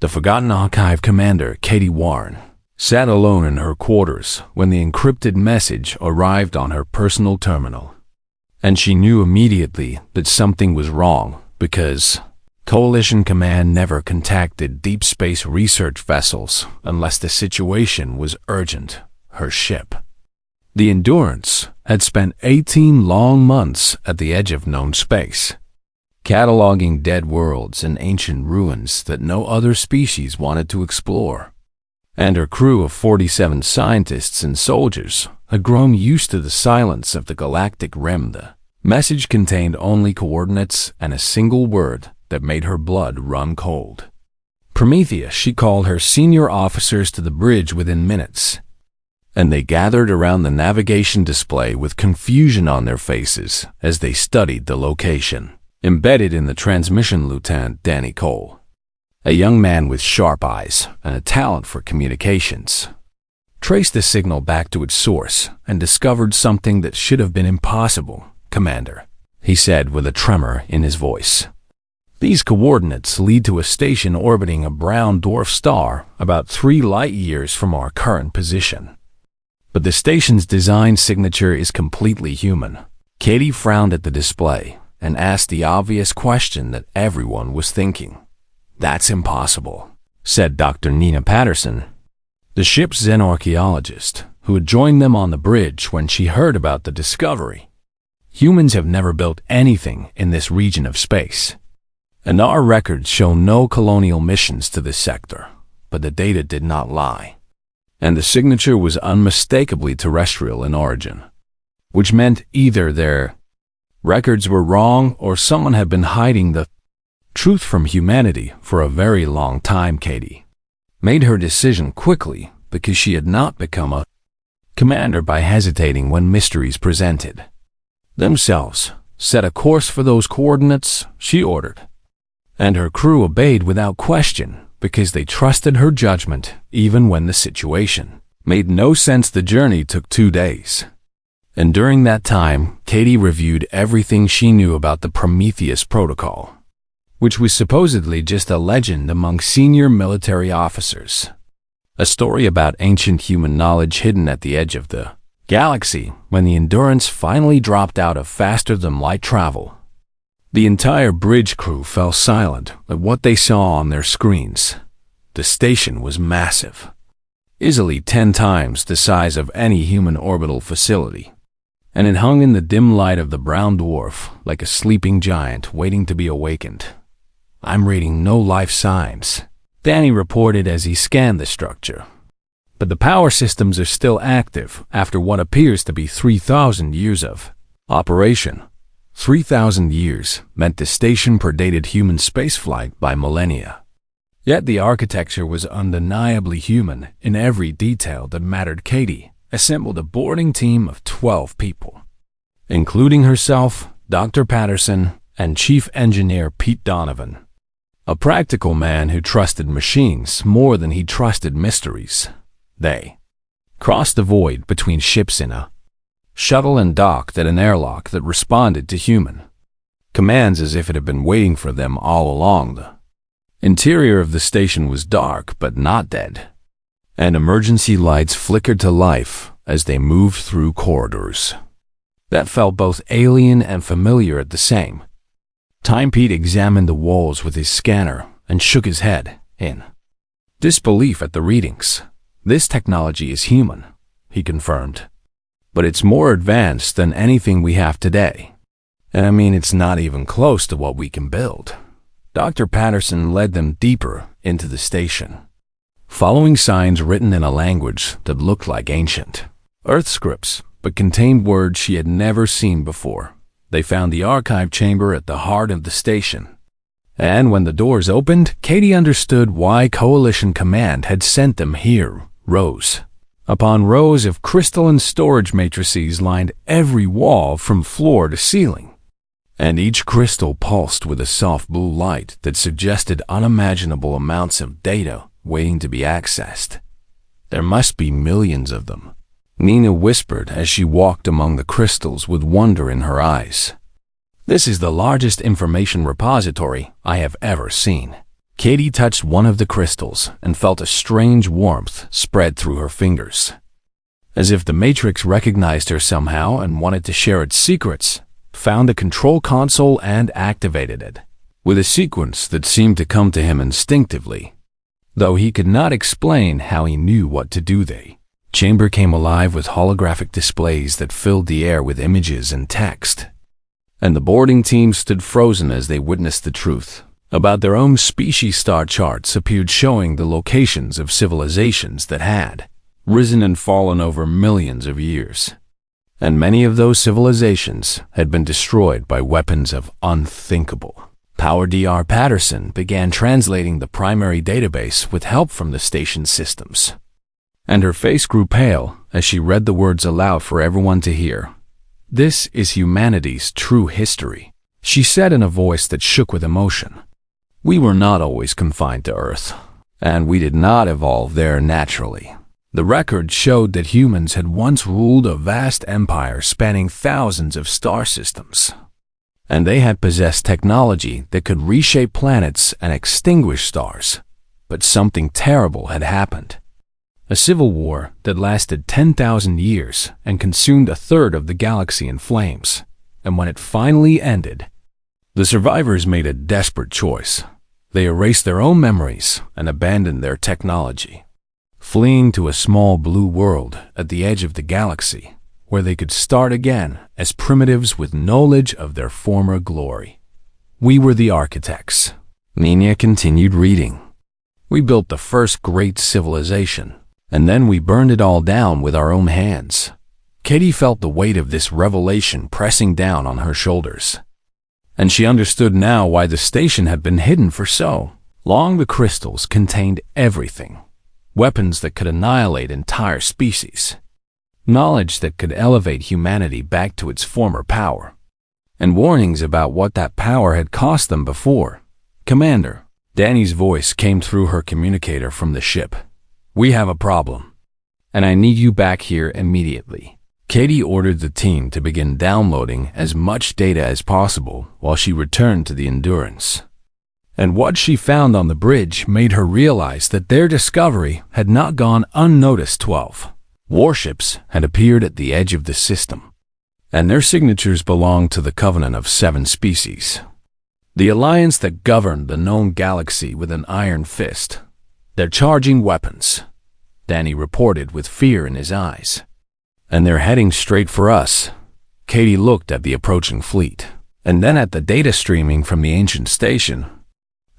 The forgotten archive commander, Katie Warren, sat alone in her quarters when the encrypted message arrived on her personal terminal. And she knew immediately that something was wrong because Coalition Command never contacted deep space research vessels unless the situation was urgent. Her ship, the Endurance, had spent 18 long months at the edge of known space, cataloging dead worlds and ancient ruins that no other species wanted to explore. And her crew of 47 scientists and soldiers had grown used to the silence of the galactic rim. The message contained only coordinates and a single word that made her blood run cold. Prometheus, she called her senior officers to the bridge within minutes, and they gathered around the navigation display with confusion on their faces as they studied the location. Embedded in the transmission, Lieutenant Danny Cole, a young man with sharp eyes and a talent for communications, traced the signal back to its source and discovered something that should have been impossible. "Commander," he said with a tremor in his voice, "these coordinates lead to a station orbiting a brown dwarf star about 3 light-years from our current position. But the station's design signature is completely human." Katie frowned at the display and asked the obvious question that everyone was thinking. "That's impossible," said Dr. Nina Patterson, the ship's xenarchaeologist, who had joined them on the bridge when she heard about the discovery. "Humans have never built anything in this region of space, and our records show no colonial missions to this sector, but the data did not lie. And the signature was unmistakably terrestrial in origin, which meant either their records were wrong or someone had been hiding the truth from humanity for a very long time." Katie made her decision quickly because she had not become a commander by hesitating when mysteries presented themselves. "Set a course for those coordinates," she ordered, and her crew obeyed without question because they trusted her judgment even when the situation made no sense. The journey took 2 days. And during that time, Katie reviewed everything she knew about the Prometheus Protocol, which was supposedly just a legend among senior military officers. A story about ancient human knowledge hidden at the edge of the galaxy. When the Endurance finally dropped out of faster-than-light travel, the entire bridge crew fell silent at what they saw on their screens. The station was massive, easily 10 times the size of any human orbital facility, and it hung in the dim light of the brown dwarf like a sleeping giant waiting to be awakened. "I'm reading no life signs," Danny reported as he scanned the structure. "But the power systems are still active after what appears to be 3,000 years of operation." 3,000 years meant the station predated human spaceflight by millennia. Yet the architecture was undeniably human in every detail that mattered. Katie assembled a boarding team of 12 people, including herself, Dr. Patterson, and Chief Engineer Pete Donovan, a practical man who trusted machines more than he trusted mysteries. They crossed the void between ships in a shuttle and docked at an airlock that responded to human commands as if it had been waiting for them all along. The interior of the station was dark but not dead, and emergency lights flickered to life as they moved through corridors that felt both alien and familiar at the same time. Pete examined the walls with his scanner and shook his head in disbelief at the readings. "This technology is human," he confirmed, "but it's more advanced than anything we have today. And I mean, it's not even close to what we can build." Dr. Patterson led them deeper into the station, following signs written in a language that looked like ancient Earth scripts, but contained words she had never seen before. They found the archive chamber at the heart of the station, and when the doors opened, Katie understood why Coalition Command had sent them here. Rows upon rows of crystalline storage matrices lined every wall from floor to ceiling, and each crystal pulsed with a soft blue light that suggested unimaginable amounts of data waiting to be accessed. "There must be millions of them," Nina whispered as she walked among the crystals with wonder in her eyes. "This is the largest information repository I have ever seen." Katie touched one of the crystals and felt a strange warmth spread through her fingers. As if the Matrix recognized her somehow and wanted to share its secrets, found the control console and activated it, with a sequence that seemed to come to him instinctively. Though he could not explain how he knew what to do, the chamber came alive with holographic displays that filled the air with images and text. And the boarding team stood frozen as they witnessed the truth about their own species. Star charts appeared showing the locations of civilizations that had risen and fallen over millions of years. And many of those civilizations had been destroyed by weapons of unthinkable power. Dr. Patterson began translating the primary database with help from the station systems. And her face grew pale as she read the words aloud for everyone to hear. "This is humanity's true history," she said in a voice that shook with emotion. "We were not always confined to Earth, and we did not evolve there naturally. The record showed that humans had once ruled a vast empire spanning thousands of star systems, and they had possessed technology that could reshape planets and extinguish stars. But something terrible had happened. A civil war that lasted 10,000 years and consumed a third of the galaxy in flames. And when it finally ended, the survivors made a desperate choice. They erased their own memories and abandoned their technology, fleeing to a small blue world at the edge of the galaxy, where they could start again as primitives with knowledge of their former glory. We were the architects." Nina continued reading. "We built the first great civilization, and then we burned it all down with our own hands." Katie felt the weight of this revelation pressing down on her shoulders. And she understood now why the station had been hidden for so long. The crystals contained everything. Weapons that could annihilate entire species. Knowledge that could elevate humanity back to its former power. And warnings about what that power had cost them before. "Commander," Danny's voice came through her communicator from the ship. "We have a problem, and I need you back here immediately." Katie ordered the team to begin downloading as much data as possible while she returned to the Endurance. And what she found on the bridge made her realize that their discovery had not gone unnoticed. 12 warships had appeared at the edge of the system, and their signatures belonged to the Covenant of 7 species, the alliance that governed the known galaxy with an iron fist. "They're charging weapons," Danny reported with fear in his eyes. "And they're heading straight for us." Katie looked at the approaching fleet, and then at the data streaming from the ancient station,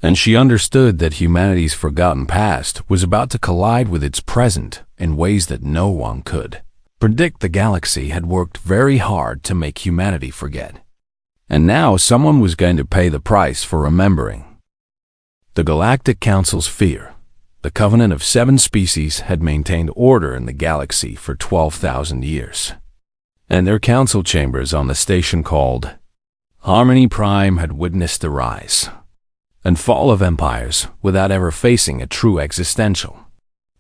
and she understood that humanity's forgotten past was about to collide with its present in ways that no one could predict. The galaxy had worked very hard to make humanity forget, and now someone was going to pay the price for remembering. The Galactic Council's fear. The Covenant of 7 species had maintained order in the galaxy for 12,000 years, and their council chambers on the station called Harmony Prime had witnessed the rise and fall of empires without ever facing a true existential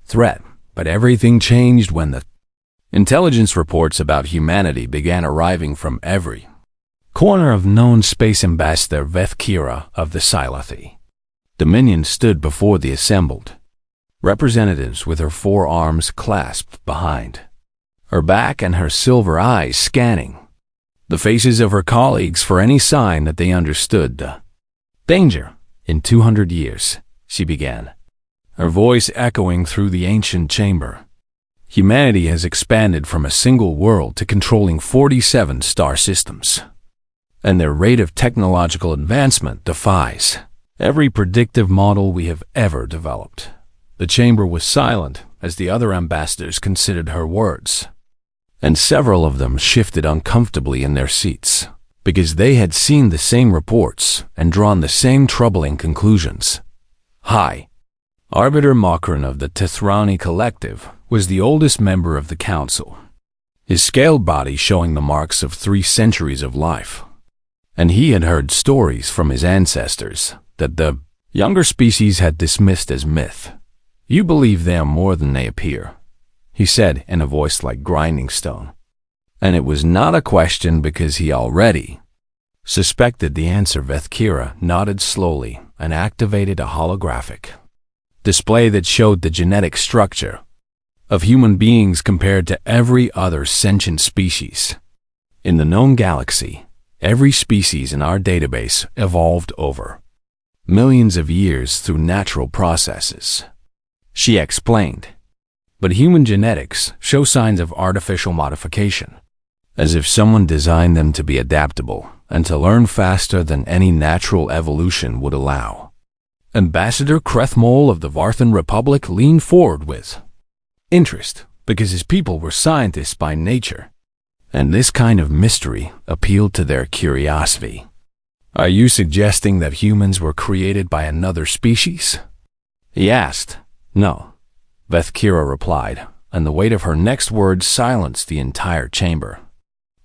threat. But everything changed when the intelligence reports about humanity began arriving from every corner of known space. Ambassador Veth Kira of the Silathi Dominion stood before the assembled representatives with her 4 arms clasped behind her back and her silver eyes scanning the faces of her colleagues for any sign that they understood the danger. "In 200 years, she began, her voice echoing through the ancient chamber. "Humanity has expanded from a single world to controlling 47 star systems, and their rate of technological advancement defies every predictive model we have ever developed." The chamber was silent as the other ambassadors considered her words, and several of them shifted uncomfortably in their seats, because they had seen the same reports and drawn the same troubling conclusions. Hi. Arbiter Makran of the Tethrani Collective was the oldest member of the council, his scaled body showing the marks of 3 centuries of life. And he had heard stories from his ancestors that the younger species had dismissed as myth. "You believe them more than they appear," he said in a voice like grinding stone. And it was not a question because he already Suspected the answer, Vethkira nodded slowly and activated a holographic display that showed the genetic structure of human beings compared to every other sentient species. In the known galaxy, every species in our database evolved over millions of years through natural processes, she explained. But human genetics show signs of artificial modification, as if someone designed them to be adaptable and to learn faster than any natural evolution would allow. Ambassador Krethmol of the Varthan Republic leaned forward with interest, because his people were scientists by nature, and this kind of mystery appealed to their curiosity. Are you suggesting that humans were created by another species? He asked. No, Vethkira replied, and the weight of her next words silenced the entire chamber.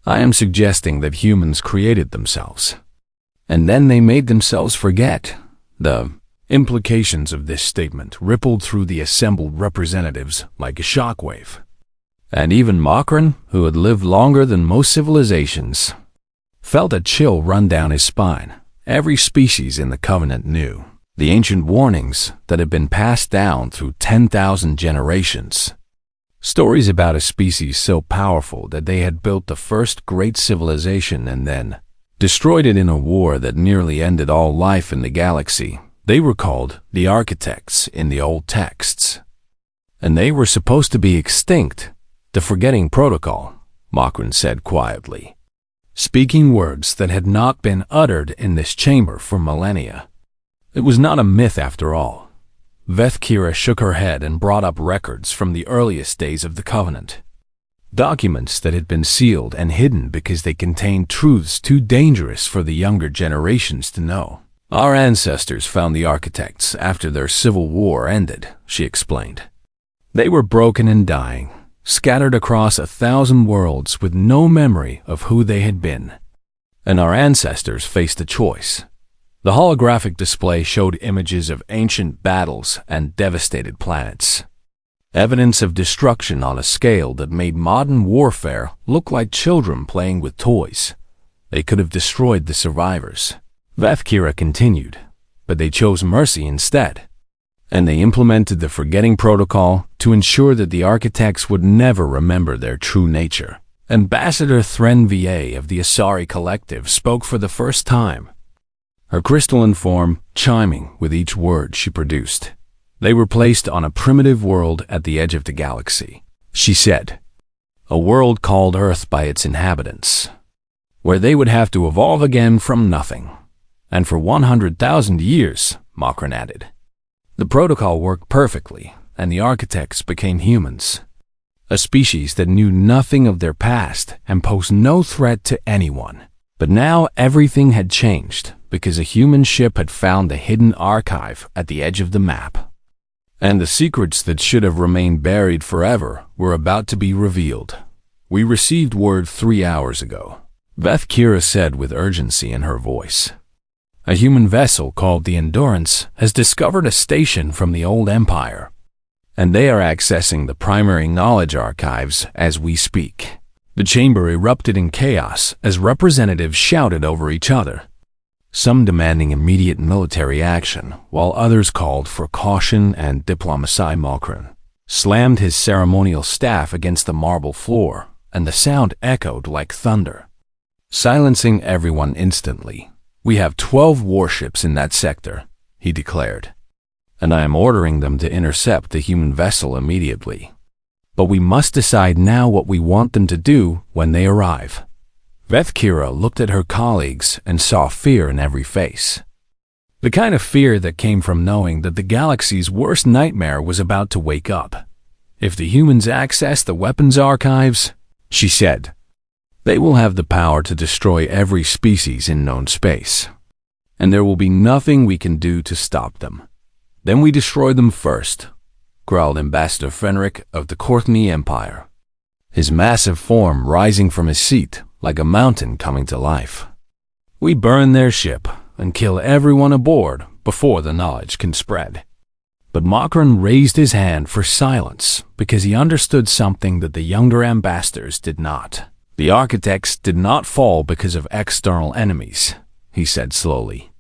I am suggesting that humans created themselves, and then they made themselves forget. The implications of this statement rippled through the assembled representatives like a shockwave. And even Makran, who had lived longer than most civilizations, felt a chill run down his spine. Every species in the Covenant knew the ancient warnings that had been passed down through 10,000 generations. Stories about a species so powerful that they had built the first great civilization and then destroyed it in a war that nearly ended all life in the galaxy. They were called the architects in the old texts, and they were supposed to be extinct. The forgetting protocol, Makran said quietly, speaking words that had not been uttered in this chamber for millennia. It was not a myth after all. Vethkira shook her head and brought up records from the earliest days of the Covenant. Documents that had been sealed and hidden because they contained truths too dangerous for the younger generations to know. Our ancestors found the architects after their civil war ended, she explained. They were broken and dying, scattered across 1,000 worlds with no memory of who they had been. And our ancestors faced a choice. The holographic display showed images of ancient battles and devastated planets. Evidence of destruction on a scale that made modern warfare look like children playing with toys. They could have destroyed the survivors. Vethkira continued, but they chose mercy instead. And they implemented the forgetting protocol to ensure that the architects would never remember their true nature. Ambassador Thren Va of the Asari Collective spoke for the first time, her crystalline form chiming with each word she produced. They were placed on a primitive world at the edge of the galaxy, she said. A world called Earth by its inhabitants, where they would have to evolve again from nothing. And for 100,000 years, Makran added. The protocol worked perfectly, and the architects became humans, a species that knew nothing of their past and posed no threat to anyone. But now everything had changed because a human ship had found the hidden archive at the edge of the map. And the secrets that should have remained buried forever were about to be revealed. We received word 3 hours ago, Vethkira said with urgency in her voice. A human vessel called the Endurance has discovered a station from the old empire, and they are accessing the primary knowledge archives as we speak. The chamber erupted in chaos as representatives shouted over each other, some demanding immediate military action, while others called for caution and diplomacy. Makran slammed his ceremonial staff against the marble floor, and the sound echoed like thunder, silencing everyone instantly. We have 12 warships in that sector, he declared, and I am ordering them to intercept the human vessel immediately. But we must decide now what we want them to do when they arrive. Vethkira looked at her colleagues and saw fear in every face. The kind of fear that came from knowing that the galaxy's worst nightmare was about to wake up. If the humans access the weapons archives, she said, they will have the power to destroy every species in known space, and there will be nothing we can do to stop them. Then we destroy them first, growled Ambassador Fenric of the Courtney Empire, his massive form rising from his seat like a mountain coming to life. We burn their ship and kill everyone aboard before the knowledge can spread. But Makran raised his hand for silence because he understood something that the younger ambassadors did not. The architects did not fall because of external enemies, he said slowly.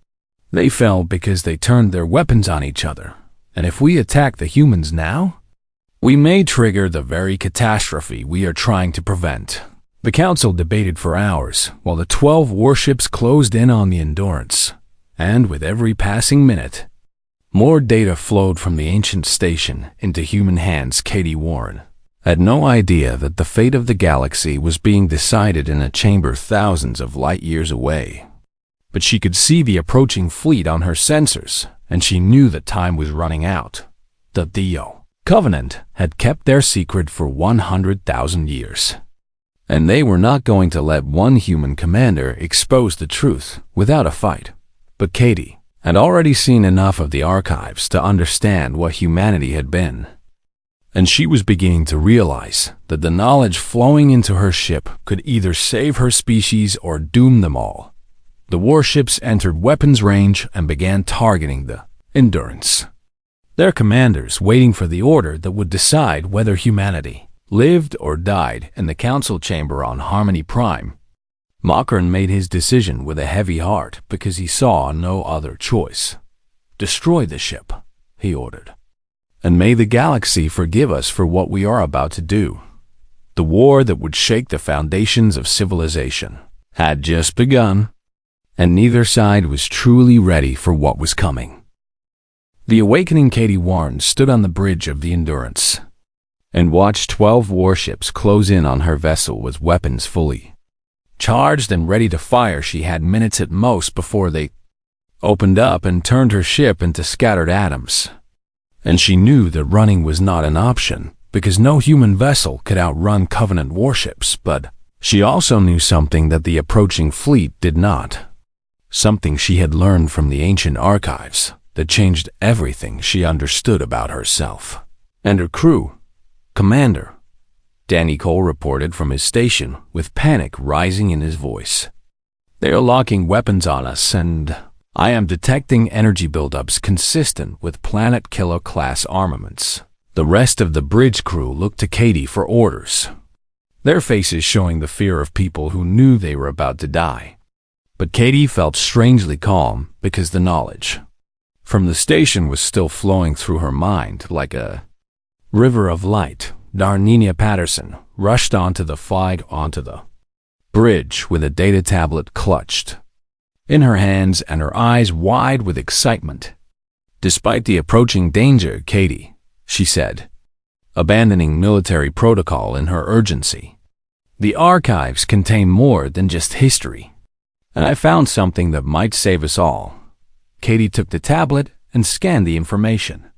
They fell because they turned their weapons on each other. And if we attack the humans now, we may trigger the very catastrophe we are trying to prevent. The council debated for hours while the 12 warships closed in on the Endurance. And with every passing minute, more data flowed from the ancient station into human hands. Katie Warren had no idea that the fate of the galaxy was being decided in a chamber thousands of light years away. But she could see the approaching fleet on her sensors, and she knew that time was running out. The Theo Covenant had kept their secret for 100,000 years. And they were not going to let one human commander expose the truth without a fight. But Katie had already seen enough of the archives to understand what humanity had been. And she was beginning to realize that the knowledge flowing into her ship could either save her species or doom them all. The warships entered weapons range and began targeting the Endurance. Their commanders waiting for the order that would decide whether humanity lived or died in the council chamber on Harmony Prime. Mockern made his decision with a heavy heart because he saw no other choice. Destroy the ship, he ordered. And may the galaxy forgive us for what we are about to do. The war that would shake the foundations of civilization had just begun, and neither side was truly ready for what was coming. The awakening Katie Warren stood on the bridge of the Endurance and watched 12 warships close in on her vessel with weapons fully charged and ready to fire. She had minutes at most before they opened up and turned her ship into scattered atoms. And she knew that running was not an option because no human vessel could outrun Covenant warships, but she also knew something that the approaching fleet did not. Something she had learned from the ancient archives that changed everything she understood about herself and her crew. Commander, Danny Cole reported from his station with panic rising in his voice. They are locking weapons on us, and I am detecting energy buildups consistent with Planet Killer class armaments. The rest of the bridge crew looked to Katie for orders, their faces showing the fear of people who knew they were about to die. But Katie felt strangely calm because the knowledge from the station was still flowing through her mind like a river of light. Darnenia Patterson rushed onto the bridge with a data tablet clutched in her hands and her eyes wide with excitement. Despite the approaching danger, Katie, she said, abandoning military protocol in her urgency, the archives contain more than just history, and I found something that might save us all. Katie took the tablet and scanned the information,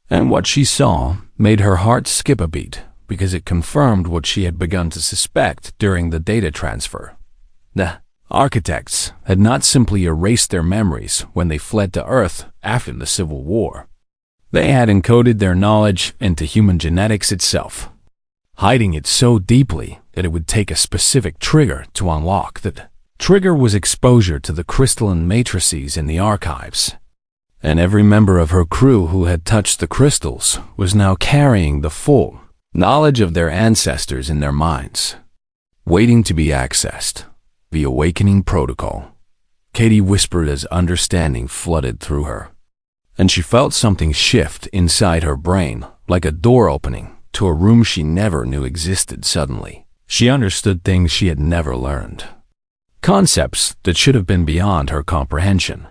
and what she saw made her heart skip a beat because it confirmed what she had begun to suspect during the data transfer. The architects had not simply erased their memories when they fled to Earth after the Civil War. They had encoded their knowledge into human genetics itself, hiding it so deeply that it would take a specific trigger to unlock that. Trigger was exposure to the crystalline matrices in the archives, and every member of her crew who had touched the crystals was now carrying the full knowledge of their ancestors in their minds, waiting to be accessed. The awakening protocol, Katie whispered as understanding flooded through her, and she felt something shift inside her brain, like a door opening to a room she never knew existed. Suddenly, she understood things she had never learned. Concepts that should have been beyond her comprehension.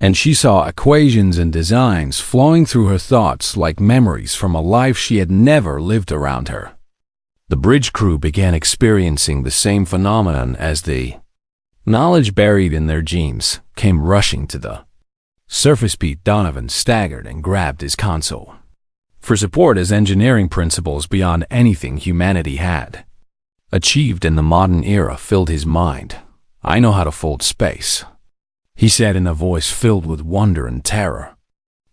And she saw equations and designs flowing through her thoughts like memories from a life she had never lived around her. The bridge crew began experiencing the same phenomenon as the knowledge buried in their genes came rushing to the surface. Pete Donovan staggered and grabbed his console for support as engineering principles beyond anything humanity had achieved in the modern era filled his mind. I know how to fold space, he said in a voice filled with wonder and terror.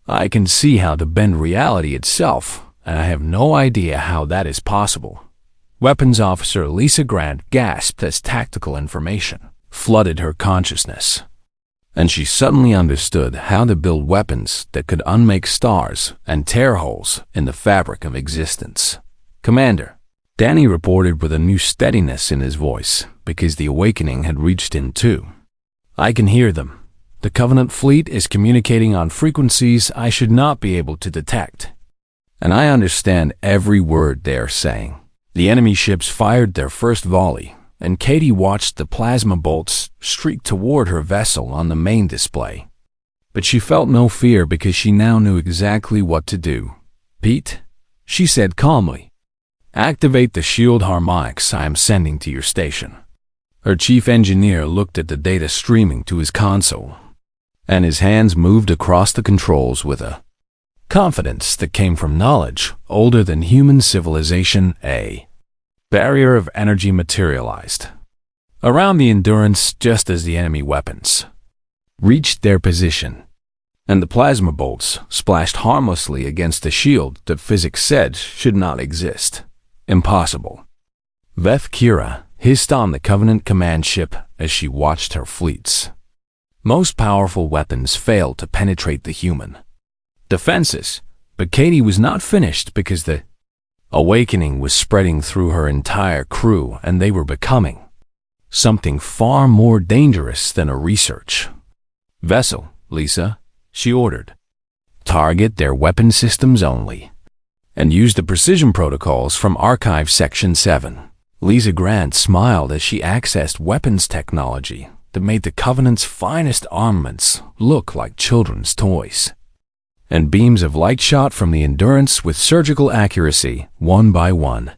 I can see how to bend reality itself, and I have no idea how that is possible. Weapons Officer Lisa Grant gasped as tactical information flooded her consciousness, and she suddenly understood how to build weapons that could unmake stars and tear holes in the fabric of existence. Commander, Danny reported with a new steadiness in his voice, because the awakening had reached him too. "I can hear them. The Covenant fleet is communicating on frequencies I should not be able to detect. And I understand every word they are saying." The enemy ships fired their first volley, and Katie watched the plasma bolts streak toward her vessel on the main display. But she felt no fear because she now knew exactly what to do. "Pete," she said calmly, "activate the shield harmonics I am sending to your station." Her chief engineer looked at the data streaming to his console, and his hands moved across the controls with a confidence that came from knowledge older than human civilization. A barrier of energy materialized around the Endurance just as the enemy weapons reached their position, and the plasma bolts splashed harmlessly against the shield that physics said should not exist. Impossible. Veth Kira hissed on the Covenant command ship as she watched her fleets. Most powerful weapons failed to penetrate the human defenses, but Katie was not finished because the awakening was spreading through her entire crew and they were becoming something far more dangerous than a research vessel. "Lisa," she ordered, "target their weapon systems only, and use the precision protocols from Archive Section 7. Lisa Grant smiled as she accessed weapons technology that made the Covenant's finest armaments look like children's toys. And beams of light shot from the Endurance with surgical accuracy, one by one.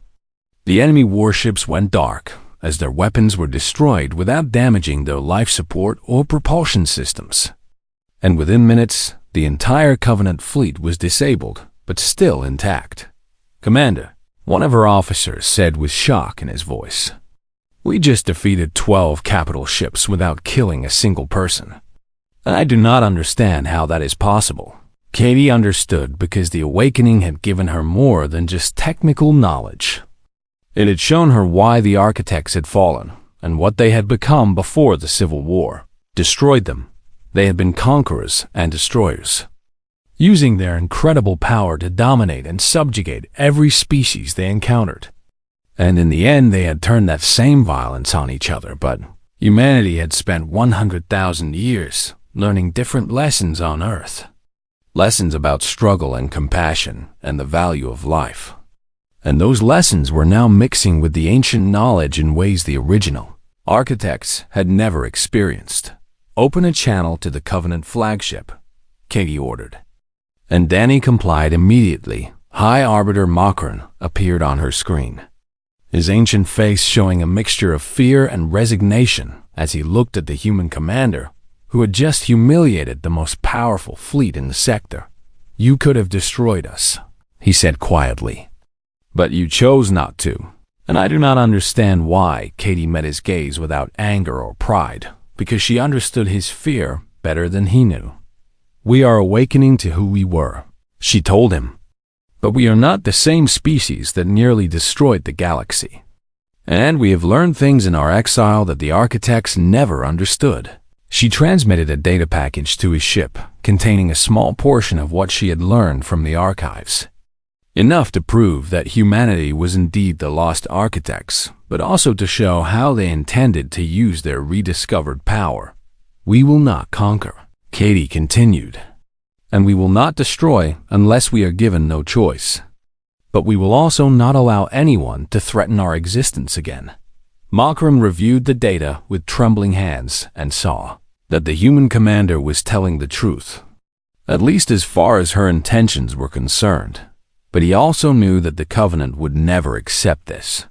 The enemy warships went dark as their weapons were destroyed without damaging their life support or propulsion systems. And within minutes, the entire Covenant fleet was disabled, but still intact. "Commander," one of her officers said with shock in his voice, "we just defeated 12 capital ships without killing a single person. I do not understand how that is possible." Katie understood because the awakening had given her more than just technical knowledge. It had shown her why the architects had fallen and what they had become before the Civil War destroyed them. They had been conquerors and destroyers, using their incredible power to dominate and subjugate every species they encountered. And in the end, they had turned that same violence on each other, but humanity had spent 100,000 years learning different lessons on Earth. Lessons about struggle and compassion and the value of life. And those lessons were now mixing with the ancient knowledge in ways the original architects had never experienced. "Open a channel to the Covenant flagship," Katie ordered. And Danny complied immediately. High Arbiter Makron appeared on her screen, his ancient face showing a mixture of fear and resignation as he looked at the human commander who had just humiliated the most powerful fleet in the sector. "You could have destroyed us," he said quietly. "But you chose not to. And I do not understand why." Katie met his gaze without anger or pride, because she understood his fear better than he knew. "We are awakening to who we were," she told him. "But we are not the same species that nearly destroyed the galaxy. And we have learned things in our exile that the architects never understood." She transmitted a data package to his ship, containing a small portion of what she had learned from the archives. Enough to prove that humanity was indeed the lost architects, but also to show how they intended to use their rediscovered power. "We will not conquer," Katie continued, "and we will not destroy unless we are given no choice. But we will also not allow anyone to threaten our existence again." Makram reviewed the data with trembling hands and saw that the human commander was telling the truth, at least as far as her intentions were concerned. But he also knew that the Covenant would never accept this,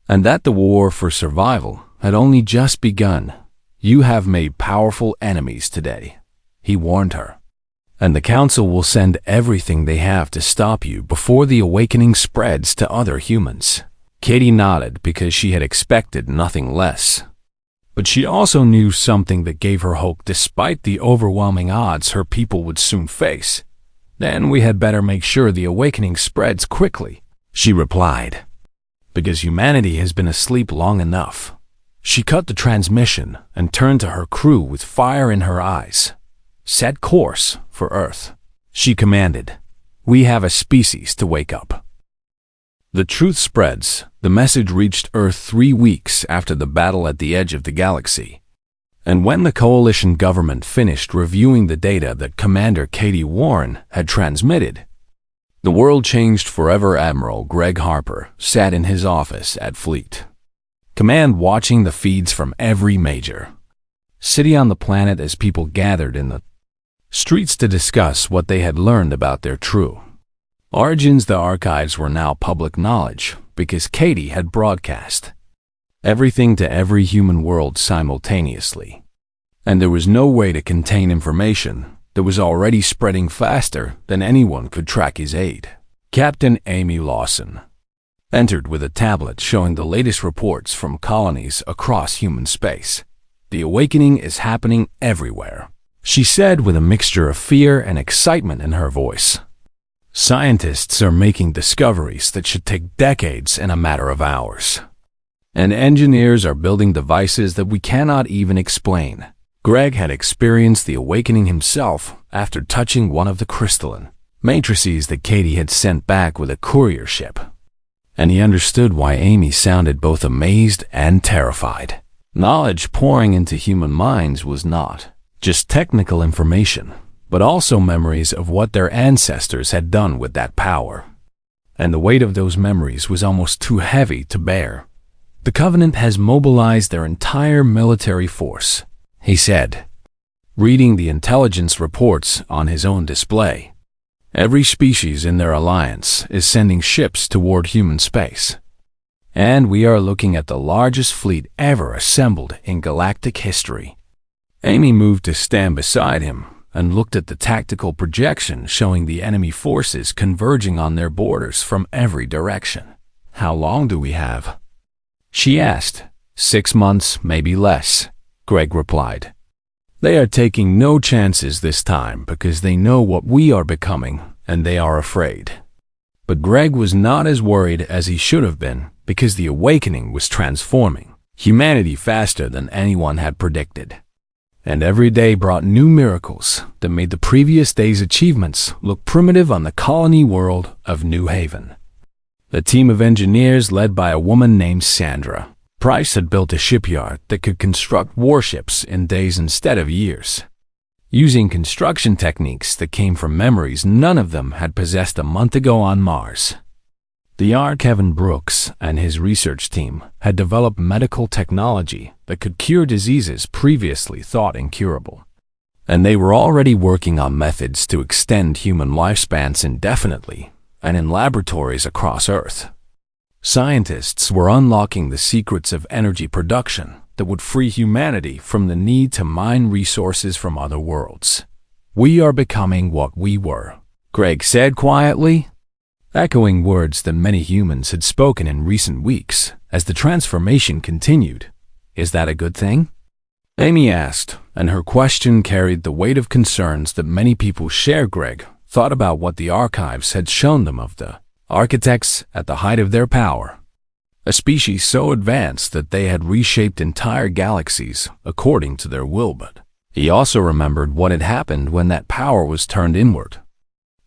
and that the war for survival had only just begun. "You have made powerful enemies today," he warned her, "and the Council will send everything they have to stop you before the awakening spreads to other humans." Katie nodded because she had expected nothing less. But she also knew something that gave her hope despite the overwhelming odds her people would soon face. "Then we had better make sure the awakening spreads quickly," she replied, "because humanity has been asleep long enough." She cut the transmission and turned to her crew with fire in her eyes. "Set course for Earth," she commanded. "We have a species to wake up." The truth spreads. The message reached Earth 3 weeks after the battle at the edge of the galaxy. And when the coalition government finished reviewing the data that Commander Katie Warren had transmitted, the world changed forever. Admiral Greg Harper sat in his office at Fleet Command watching the feeds from every major city on the planet as people gathered in the streets to discuss what they had learned about their true origins. The archives were now public knowledge because Katie had broadcast everything to every human world simultaneously. And there was no way to contain information that was already spreading faster than anyone could track his aid. Captain Amy Lawson entered with a tablet showing the latest reports from colonies across human space. The awakening is happening everywhere, she said with a mixture of fear and excitement in her voice. Scientists are making discoveries that should take decades in a matter of hours. And engineers are building devices that we cannot even explain. Greg had experienced the awakening himself after touching one of the crystalline matrices that Katie had sent back with a courier ship. And he understood why Amy sounded both amazed and terrified. Knowledge pouring into human minds was not just technical information, but also memories of what their ancestors had done with that power. And the weight of those memories was almost too heavy to bear. The Covenant has mobilized their entire military force, he said, reading the intelligence reports on his own display. Every species in their alliance is sending ships toward human space. And we are looking at the largest fleet ever assembled in galactic history. Amy moved to stand beside him and looked at the tactical projection showing the enemy forces converging on their borders from every direction. How long do we have? She asked. 6 months, maybe less, Greg replied. They are taking no chances this time because they know what we are becoming and they are afraid. But Greg was not as worried as he should have been because the awakening was transforming humanity faster than anyone had predicted. And every day brought new miracles that made the previous day's achievements look primitive on the colony world of New Haven. A team of engineers led by a woman named Sandra Price had built a shipyard that could construct warships in days instead of years, using construction techniques that came from memories none of them had possessed a month ago on Mars. The R. Kevin Brooks and his research team had developed medical technology that could cure diseases previously thought incurable, and they were already working on methods to extend human lifespans indefinitely and in laboratories across Earth. Scientists were unlocking the secrets of energy production that would free humanity from the need to mine resources from other worlds. We are becoming what we were, Greg said quietly, echoing words that many humans had spoken in recent weeks as the transformation continued. Is that a good thing? Amy asked, and her question carried the weight of concerns that many people share. Greg thought about what the archives had shown them of the architects at the height of their power, a species so advanced that they had reshaped entire galaxies according to their will. But he also remembered what had happened when that power was turned inward,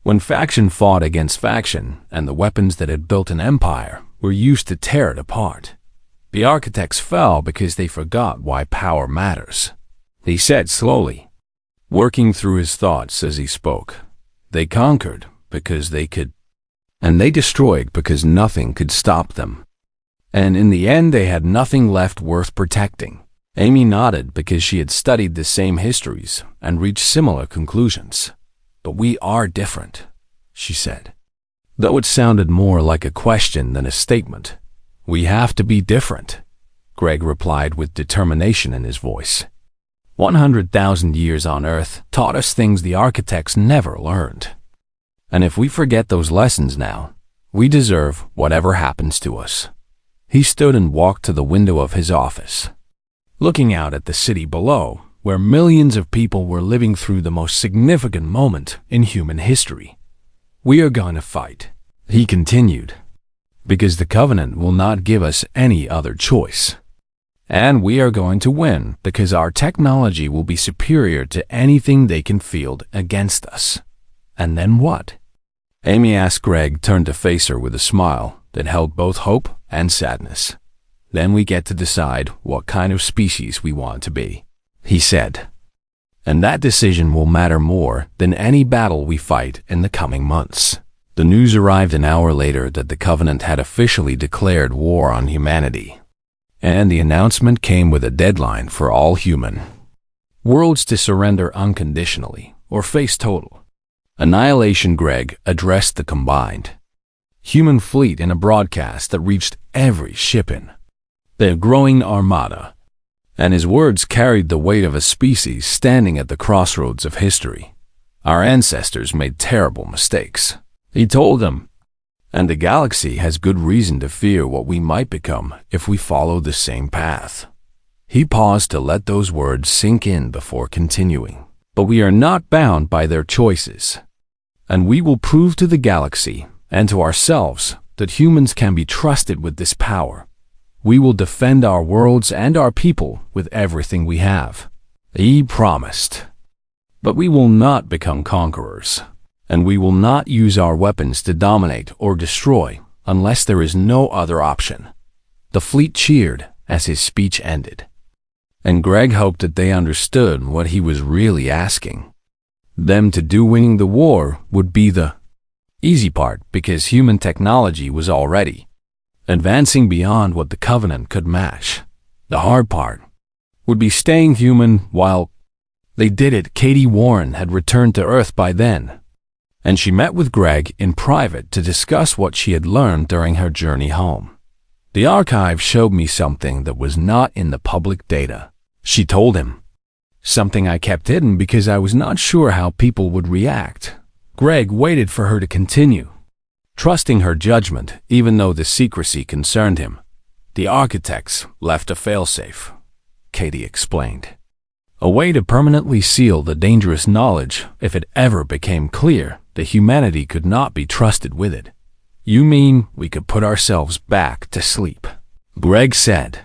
when faction fought against faction and the weapons that had built an empire were used to tear it apart. The architects fell because they forgot why power matters, he said slowly, working through his thoughts as he spoke. They conquered because they could, and they destroyed because nothing could stop them. And in the end, they had nothing left worth protecting. Amy nodded because she had studied the same histories and reached similar conclusions. But we are different, she said, though it sounded more like a question than a statement. We have to be different, Greg replied with determination in his voice. 100,000 years on Earth taught us things the architects never learned. And if we forget those lessons now, we deserve whatever happens to us. He stood and walked to the window of his office, looking out at the city below, where millions of people were living through the most significant moment in human history. We are going to fight, he continued, because the Covenant will not give us any other choice. And we are going to win because our technology will be superior to anything they can field against us. And then what? Amy asked. Greg turned to face her with a smile, that held both hope and sadness. Then we get to decide what kind of species we want to be, he said. And that decision will matter more than any battle we fight in the coming months. The news arrived an hour later that the Covenant had officially declared war on humanity. And the announcement came with a deadline for all human worlds to surrender unconditionally or face total annihilation. Greg addressed the combined human fleet in a broadcast that reached every ship in the growing armada, and his words carried the weight of a species standing at the crossroads of history. Our ancestors made terrible mistakes, he told them, and the galaxy has good reason to fear what we might become if we follow the same path. He paused to let those words sink in before continuing. But we are not bound by their choices, and we will prove to the galaxy and to ourselves that humans can be trusted with this power. We will defend our worlds and our people with everything we have, he promised. But we will not become conquerors, and we will not use our weapons to dominate or destroy unless there is no other option. The fleet cheered as his speech ended, and Greg hoped that they understood what he was really asking them to do. Winning the war would be the easy part because human technology was already advancing beyond what the Covenant could match. The hard part would be staying human while they did it. Katie Warren had returned to Earth by then, and she met with Greg in private to discuss what she had learned during her journey home. The archive showed me something that was not in the public data, she told him. Something I kept hidden because I was not sure how people would react. Greg waited for her to continue, trusting her judgment even though the secrecy concerned him. The architects left a failsafe, Katie explained. A way to permanently seal the dangerous knowledge if it ever became clear that humanity could not be trusted with it. You mean we could put ourselves back to sleep? Greg said.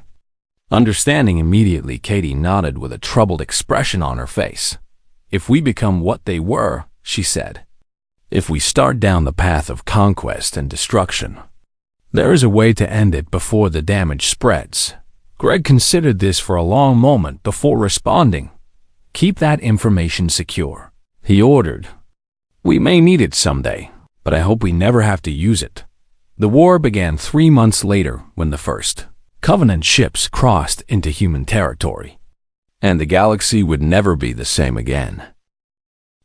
Understanding immediately, Katie nodded with a troubled expression on her face. If we become what they were, she said. If we start down the path of conquest and destruction, there is a way to end it before the damage spreads. Greg considered this for a long moment before responding. Keep that information secure, he ordered. We may need it someday, but I hope we never have to use it. The war began 3 months later when the first Covenant ships crossed into human territory, and the galaxy would never be the same again.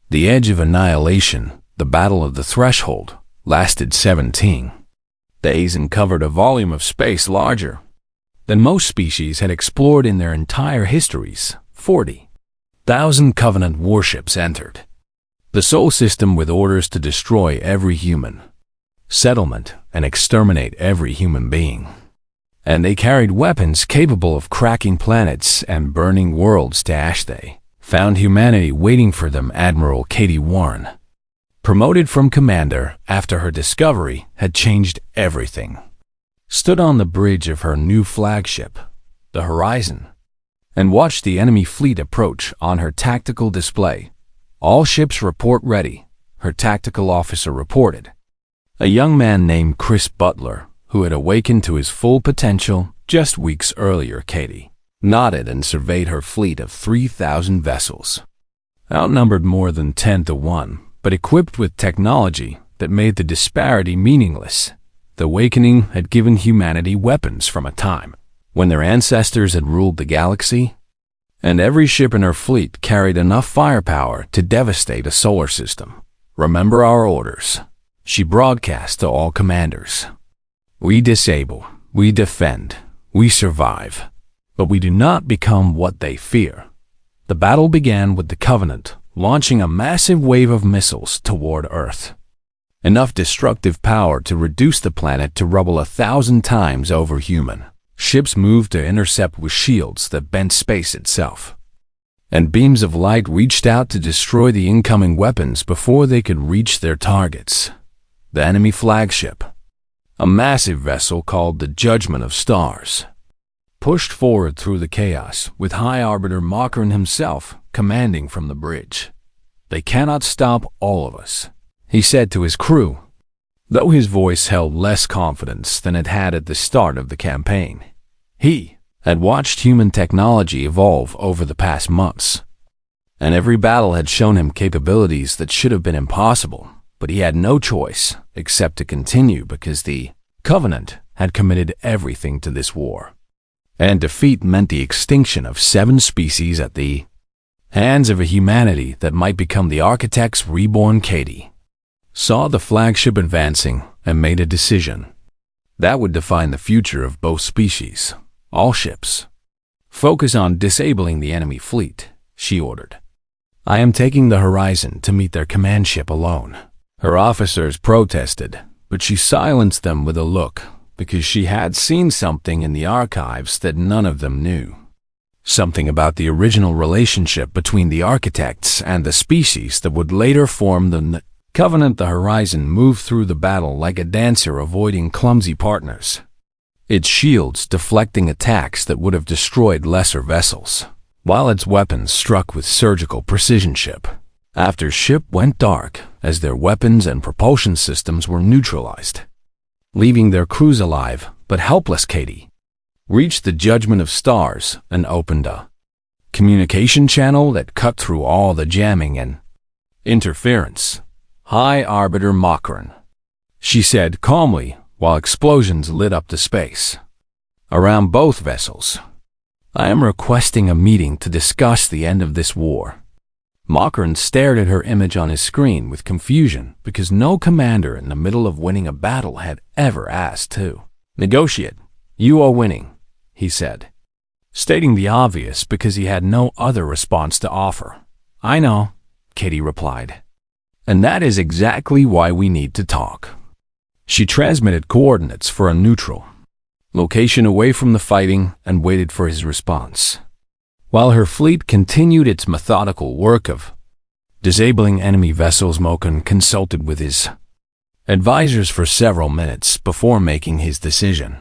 The Edge of Annihilation, the Battle of the Threshold, lasted 17 days and covered a volume of space larger than most species had explored in their entire histories. 40,000 Covenant warships entered the Sol system with orders to destroy every human settlement and exterminate every human being. And they carried weapons capable of cracking planets and burning worlds to ash. They found humanity waiting for them. Admiral Katie Warren, promoted from commander after her discovery had changed everything, stood on the bridge of her new flagship, the Horizon, and watched the enemy fleet approach. On her tactical display, all ships report ready, her tactical officer reported. A young man named Chris Butler, who had awakened to his full potential just weeks earlier. Katie nodded and surveyed her fleet of 3,000 vessels, outnumbered more than 10 to 1, but equipped with technology that made the disparity meaningless. The awakening had given humanity weapons from a time when their ancestors had ruled the galaxy, and every ship in her fleet carried enough firepower to devastate a solar system. Remember our orders, she broadcast to all commanders. We disable, we defend, we survive, but we do not become what they fear. The battle began with the Covenant launching a massive wave of missiles toward Earth, enough destructive power to reduce the planet to rubble 1,000 times over human. Ships moved to intercept with shields that bent space itself, and beams of light reached out to destroy the incoming weapons before they could reach their targets. The enemy flagship, a massive vessel called the Judgment of Stars, pushed forward through the chaos with High Arbiter Makron himself commanding from the bridge. They cannot stop all of us, he said to his crew. though his voice held less confidence than it had at the start of the campaign. He had watched human technology evolve over the past months, and every battle had shown him capabilities that should have been impossible, but he had no choice except to continue because the Covenant had committed everything to this war. And defeat meant the extinction of 7 species at the hands of a humanity that might become the Architect's reborn. Katie saw the flagship advancing and made a decision that would define the future of both species. All ships, focus on disabling the enemy fleet, she ordered. I am taking the Horizon to meet their command ship alone. Her officers protested, but she silenced them with a look because she had seen something in the archives that none of them knew. Something about the original relationship between the Architects and the species that would later form the Covenant. The Horizon moved through the battle like a dancer avoiding clumsy partners, its shields deflecting attacks that would have destroyed lesser vessels, while its weapons struck with surgical precision ship after ship went dark as their weapons and propulsion systems were neutralized, leaving their crews alive but helpless. Katie reached the judgment of stars and opened a communication channel that cut through all the jamming and interference. High Arbiter Makron, she said calmly while explosions lit up the space around both vessels. I am requesting a meeting to discuss the end of this war. Makron stared at her image on his screen with confusion because no commander in the middle of winning a battle had ever asked to negotiate. You are winning, he said, stating the obvious because he had no other response to offer. I know, Katie replied. And that is exactly why we need to talk. She transmitted coordinates for a neutral location away from the fighting and waited for his response, while her fleet continued its methodical work of disabling enemy vessels. Makron consulted with his advisors for several minutes before making his decision.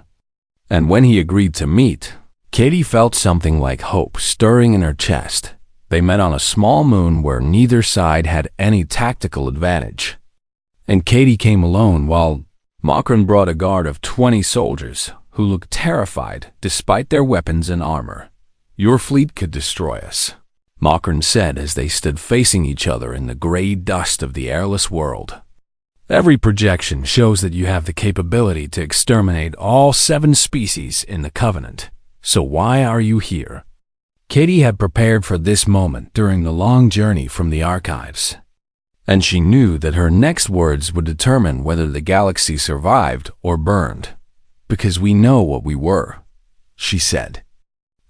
And when he agreed to meet, Katie felt something like hope stirring in her chest. They met on a small moon where neither side had any tactical advantage, and Katie came alone while Makron brought a guard of 20 soldiers who looked terrified despite their weapons and armor. Your fleet could destroy us, Makron said as they stood facing each other in the gray dust of the airless world. Every projection shows that you have the capability to exterminate all 7 species in the Covenant, so why are you here? Katie had prepared for this moment during the long journey from the archives, and she knew that her next words would determine whether the galaxy survived or burned. Because we know what we were, she said,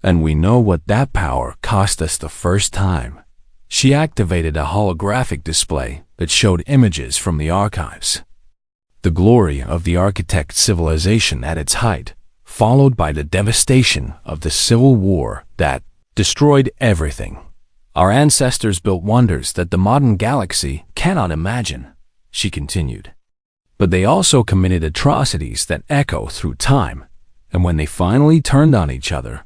and we know what that power cost us the first time. She activated a holographic display that showed images from the archives. The glory of the Architect civilization at its height, followed by the devastation of the Civil War that destroyed everything. Our ancestors built wonders that the modern galaxy cannot imagine, she continued. But they also committed atrocities that echo through time, and when they finally turned on each other,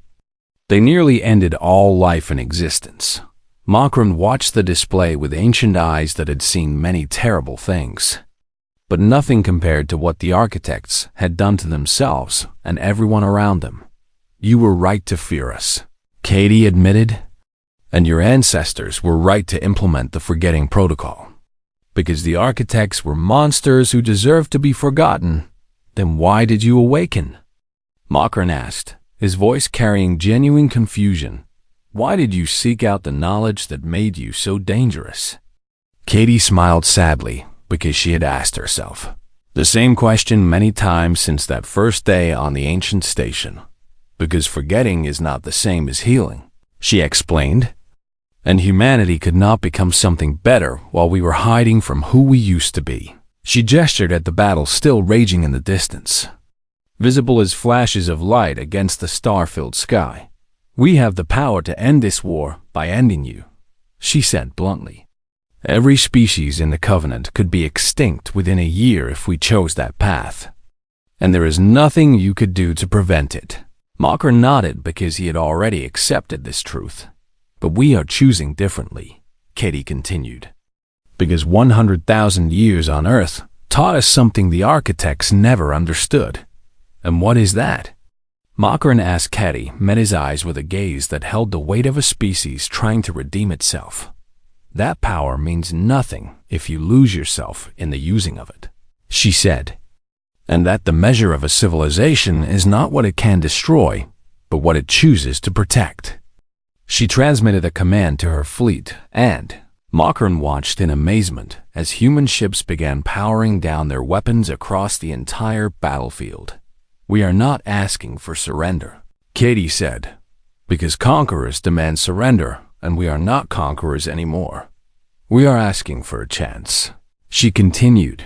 they nearly ended all life in existence. Makron watched the display with ancient eyes that had seen many terrible things, but nothing compared to what the Architects had done to themselves and everyone around them. You were right to fear us, Katie admitted, and your ancestors were right to implement the forgetting protocol. Because the Architects were monsters who deserved to be forgotten, then why did you awaken? Makron asked, his voice carrying genuine confusion. Why did you seek out the knowledge that made you so dangerous? Katie smiled sadly because she had asked herself the same question many times since that first day on the ancient station. Because forgetting is not the same as healing, she explained, and humanity could not become something better while we were hiding from who we used to be. She gestured at the battle still raging in the distance, visible as flashes of light against the star-filled sky. We have the power to end this war by ending you, she said bluntly. Every species in the Covenant could be extinct within a year if we chose that path, and there is nothing you could do to prevent it. Makron nodded because he had already accepted this truth. But we are choosing differently, Katie continued. Because 100,000 years on Earth taught us something the architects never understood. And what is that? Makran asked. Katie met his eyes with a gaze that held the weight of a species trying to redeem itself. That power means nothing if you lose yourself in the using of it, she said. And that the measure of a civilization is not what it can destroy, but what it chooses to protect. She transmitted a command to her fleet, and Makran watched in amazement as human ships began powering down their weapons across the entire battlefield. We are not asking for surrender, Katie said, because conquerors demand surrender, and we are not conquerors anymore. We are asking for a chance, she continued.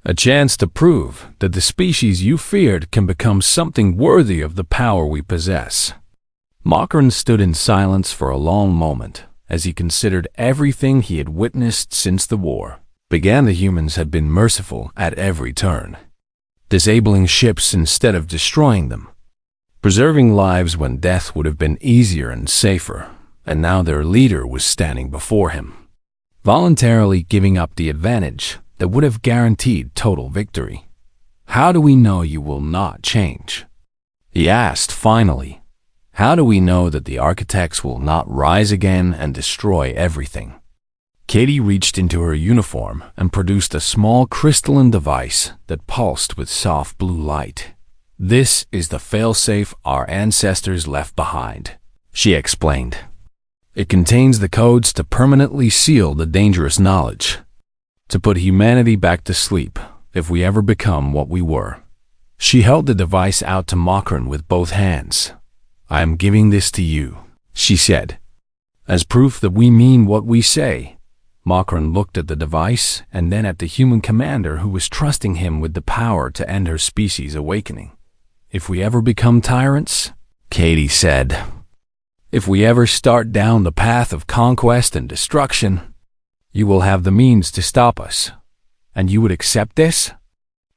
A chance to prove that the species you feared can become something worthy of the power we possess. Makran stood in silence for a long moment as he considered everything he had witnessed since the war began. The humans had been merciful at every turn, disabling ships instead of destroying them, preserving lives when death would have been easier and safer, and now their leader was standing before him, voluntarily giving up the advantage that would have guaranteed total victory. How do we know you will not change? He asked finally. How do we know that the architects will not rise again and destroy everything? Katie reached into her uniform and produced a small crystalline device that pulsed with soft blue light. This is the failsafe our ancestors left behind, she explained. It contains the codes to permanently seal the dangerous knowledge, to put humanity back to sleep if we ever become what we were. She held the device out to Makran with both hands. I am giving this to you, she said, as proof that we mean what we say. Makran looked at the device and then at the human commander who was trusting him with the power to end her species' awakening. If we ever become tyrants, Katie said, if we ever start down the path of conquest and destruction, you will have the means to stop us. And you would accept this?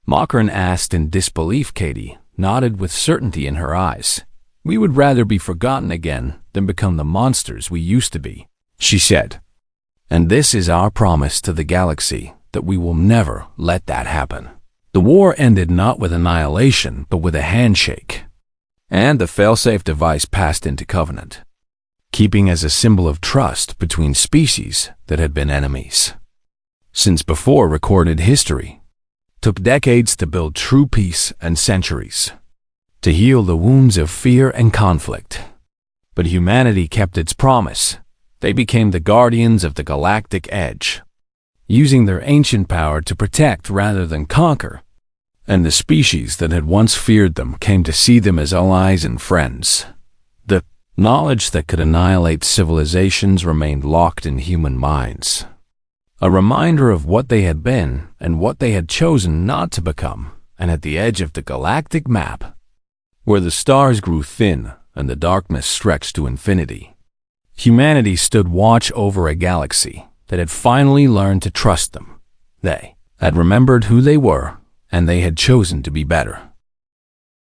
Makran asked in disbelief. Katie nodded with certainty in her eyes. We would rather be forgotten again than become the monsters we used to be, she said. And this is our promise to the galaxy, that we will never let that happen. The war ended not with annihilation, but with a handshake. And the failsafe device passed into covenant, keeping as a symbol of trust between species that had been enemies. Since before recorded history took decades to build true peace and centuries to heal the wounds of fear and conflict. But humanity kept its promise. They became the guardians of the galactic edge, using their ancient power to protect rather than conquer. And the species that had once feared them came to see them as allies and friends. The knowledge that could annihilate civilizations remained locked in human minds, a reminder of what they had been and what they had chosen not to become. And at the edge of the galactic map, where the stars grew thin and the darkness stretched to infinity, humanity stood watch over a galaxy that had finally learned to trust them. They had remembered who they were, and they had chosen to be better.